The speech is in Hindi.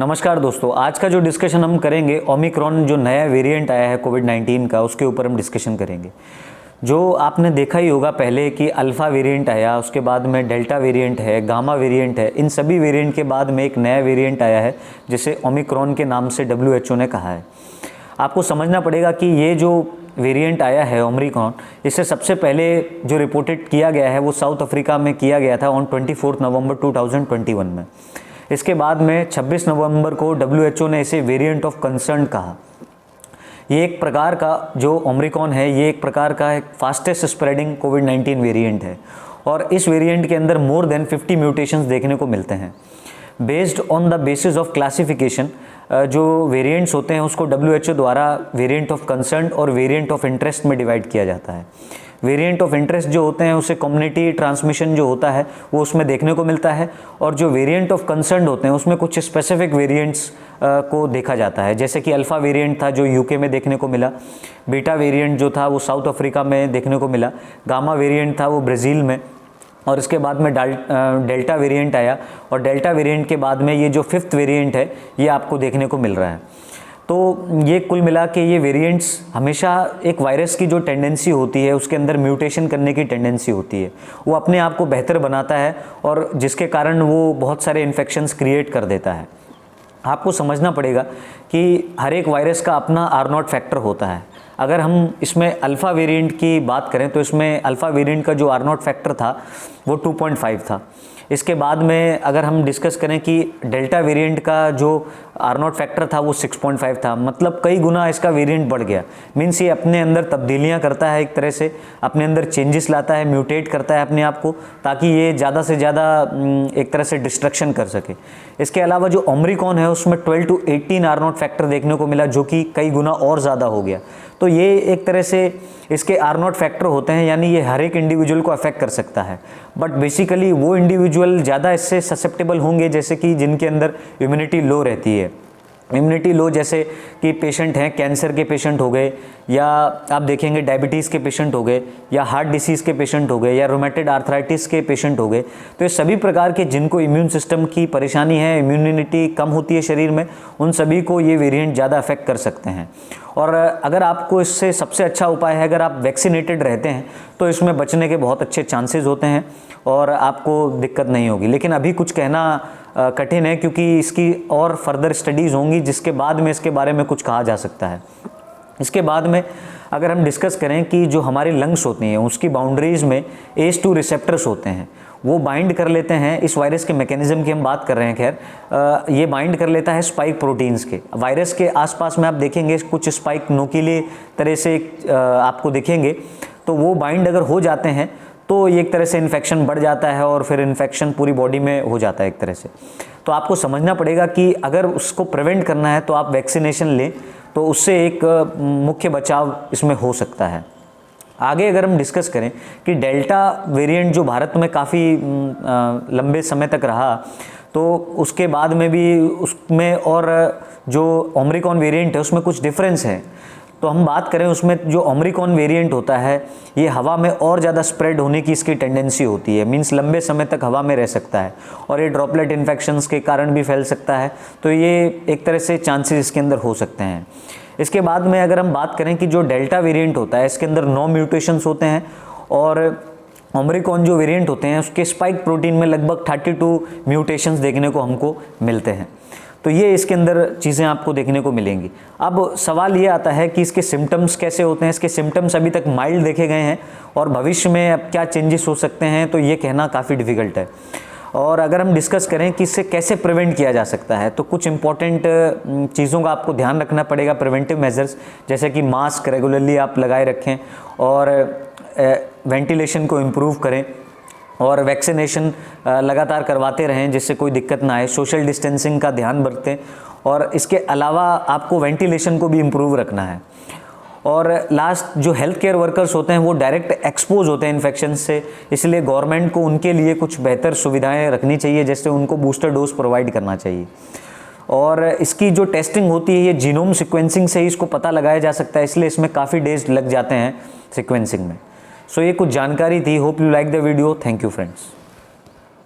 नमस्कार दोस्तों, आज का जो डिस्कशन हम करेंगे ओमिक्रॉन जो नया वेरिएंट आया है कोविड-19 का, उसके ऊपर हम डिस्कशन करेंगे। जो आपने देखा ही होगा पहले कि अल्फ़ा वेरिएंट आया, उसके बाद में डेल्टा वेरिएंट है, गामा वेरिएंट है। इन सभी वेरिएंट के बाद में एक नया वेरिएंट आया है जिसे ओमिक्रॉन के नाम से WHO ने कहा है। आपको समझना पड़ेगा कि ये जो वेरिएंट आया है ओमिक्रॉन, इसे सबसे पहले जो रिपोर्टेड किया गया है वो साउथ अफ्रीका में किया गया था ऑन 24 नवंबर 2021 में। इसके बाद में 26 नवंबर को WHO ने इसे वेरिएंट ऑफ कंसर्न कहा। ये एक प्रकार का जो ओमिक्रॉन है, ये एक प्रकार का एक फास्टेस्ट स्प्रेडिंग कोविड-19 वेरिएंट है और इस वेरिएंट के अंदर मोर देन 50 म्यूटेशंस देखने को मिलते हैं। Based on the basis of classification जो वेरिएंट्स होते हैं उसको WHO द्वारा वेरिएंट ऑफ कंसर्न और वेरिएंट ऑफ इंटरेस्ट में डिवाइड किया जाता है। वेरिएंट ऑफ इंटरेस्ट जो होते हैं उसे कम्युनिटी ट्रांसमिशन जो होता है वो उसमें देखने को मिलता है, और जो वेरिएंट ऑफ कंसर्न होते हैं उसमें कुछ स्पेसिफिक वेरिएंट्स को देखा जाता है, जैसे कि अल्फ़ा वेरिएंट था जो यूके में देखने को मिला, बीटा वेरिएंट जो था वो साउथ अफ्रीका में देखने को मिला, गामा वेरिएंट था वो ब्राज़ील में, और इसके बाद में डेल्टा वेरिएंट आया, और डेल्टा वेरिएंट के बाद में ये जो 5th वेरिएंट है ये आपको देखने को मिल रहा है। तो ये कुल मिला के ये वेरिएंट्स हमेशा एक वायरस की जो टेंडेंसी होती है उसके अंदर म्यूटेशन करने की टेंडेंसी होती है, वो अपने आप को बेहतर बनाता है और जिसके कारण वो बहुत सारे इन्फेक्शंस क्रिएट कर देता है। आपको समझना पड़ेगा कि हर एक वायरस का अपना R0 फैक्टर होता है। अगर हम इसमें अल्फ़ा वेरिएंट की बात करें तो इसमें अल्फ़ा वेरिएंट का जो R0 फैक्टर था वो 2.5 था। इसके बाद में अगर हम डिस्कस करें कि डेल्टा वेरिएंट का जो R0 फैक्टर था वो 6.5 था, मतलब कई गुना इसका वेरिएंट बढ़ गया। मीन्स ये अपने अंदर तब्दीलियां करता है, एक तरह से अपने अंदर चेंजेस लाता है, म्यूटेट करता है अपने आप को, ताकि ये ज़्यादा से ज़्यादा एक तरह से डिस्ट्रक्शन कर सके। इसके अलावा जो ओमिक्रॉन है उसमें 12 to 18 R0 फैक्टर देखने को मिला, जो कि कई गुना और ज़्यादा हो गया। तो ये एक तरह से इसके R0 फैक्टर होते हैं, यानी ये हर एक इंडिविजुअल को अफेक्ट कर सकता है, बट बेसिकली वो इंडिविजुअल ज़्यादा इससे ससेप्टेबल होंगे जैसे कि जिनके अंदर इम्यूनिटी लो रहती है। इम्यूनिटी लो जैसे कि पेशेंट हैं, कैंसर के पेशेंट हो गए, या आप देखेंगे डायबिटीज़ के पेशेंट हो गए, या हार्ट डिसीज़ के पेशेंट हो गए, या रोमेटॉइड आर्थराइटिस के पेशेंट हो गए। तो ये सभी प्रकार के जिनको इम्यून सिस्टम की परेशानी है, इम्यूनिटी कम होती है शरीर में, उन सभी को ये वेरिएंट ज़्यादा अफेक्ट कर सकते हैं। और अगर आपको इससे सबसे अच्छा उपाय है, अगर आप वैक्सीनेटेड रहते हैं तो इसमें बचने के बहुत अच्छे चांसेस होते हैं और आपको दिक्कत नहीं होगी। लेकिन अभी कुछ कहना कठिन है, क्योंकि इसकी और फर्दर स्टडीज़ होंगी जिसके बाद में इसके बारे में कुछ कहा जा सकता है। इसके बाद में अगर हम डिस्कस करें कि जो हमारी लंग्स होती हैं उसकी बाउंड्रीज़ में ACE2 रिसेप्टर्स होते हैं, वो बाइंड कर लेते हैं। इस वायरस के मैकेनिज़्म की हम बात कर रहे हैं, खैर ये बाइंड कर लेता है स्पाइक प्रोटीन्स के। वायरस के आसपास में आप देखेंगे कुछ स्पाइक नोकीले तरह से आपको दिखेंगे, तो वो बाइंड अगर हो जाते हैं तो ये एक तरह से इन्फेक्शन बढ़ जाता है और फिर इन्फेक्शन पूरी बॉडी में हो जाता है एक तरह से। तो आपको समझना पड़ेगा कि अगर उसको प्रिवेंट करना है तो आप वैक्सीनेशन लें, तो उससे एक मुख्य बचाव इसमें हो सकता है। आगे अगर हम डिस्कस करें कि डेल्टा वेरिएंट जो भारत में काफ़ी लंबे समय तक रहा, तो उसके बाद में भी उसमें और जो ओमिक्रॉन वेरिएंट है उसमें कुछ डिफरेंस है। तो हम बात करें उसमें जो ओमिक्रॉन वेरिएंट होता है ये हवा में और ज़्यादा स्प्रेड होने की इसकी टेंडेंसी होती है, मींस लंबे समय तक हवा में रह सकता है और ये ड्रॉपलेट इन्फेक्शंस के कारण भी फैल सकता है। तो ये एक तरह से चांसेस इसके अंदर हो सकते हैं। इसके बाद में अगर हम बात करें कि जो डेल्टा वेरिएंट होता है इसके अंदर 9 म्यूटेशंस होते हैं, और ओमिक्रॉन जो वेरिएंट होते हैं उसके स्पाइक प्रोटीन में लगभग 32 म्यूटेशंस देखने को हमको मिलते हैं। तो ये इसके अंदर चीज़ें आपको देखने को मिलेंगी। अब सवाल ये आता है कि इसके सिम्टम्स कैसे होते हैं। इसके सिम्टम्स अभी तक माइल्ड देखे गए हैं और भविष्य में अब क्या चेंजेस हो सकते हैं तो ये कहना काफ़ी डिफ़िकल्ट है। और अगर हम डिस्कस करें कि इससे कैसे प्रिवेंट किया जा सकता है, तो कुछ इंपॉर्टेंट चीज़ों का आपको ध्यान रखना पड़ेगा। प्रिवेंटिव मेजर्स जैसे कि मास्क रेगुलरली आप लगाए रखें, और वेंटिलेशन को इम्प्रूव करें, और वैक्सीनेशन लगातार करवाते रहें जिससे कोई दिक्कत ना आए। सोशल डिस्टेंसिंग का ध्यान बरतें, और इसके अलावा आपको वेंटिलेशन को भी इम्प्रूव रखना है। और लास्ट जो हेल्थ केयर वर्कर्स होते हैं वो डायरेक्ट एक्सपोज होते हैं इन्फेक्शन से, इसलिए गवर्नमेंट को उनके लिए कुछ बेहतर सुविधाएं रखनी चाहिए, जैसे उनको बूस्टर डोज प्रोवाइड करना चाहिए। और इसकी जो टेस्टिंग होती है ये जीनोम सीक्वेंसिंग से ही इसको पता लगाया जा सकता है, इसलिए इसमें काफ़ी डेज लग जाते हैं सीक्वेंसिंग में। सो ये कुछ जानकारी थी। Hope you like the video. Thank you friends.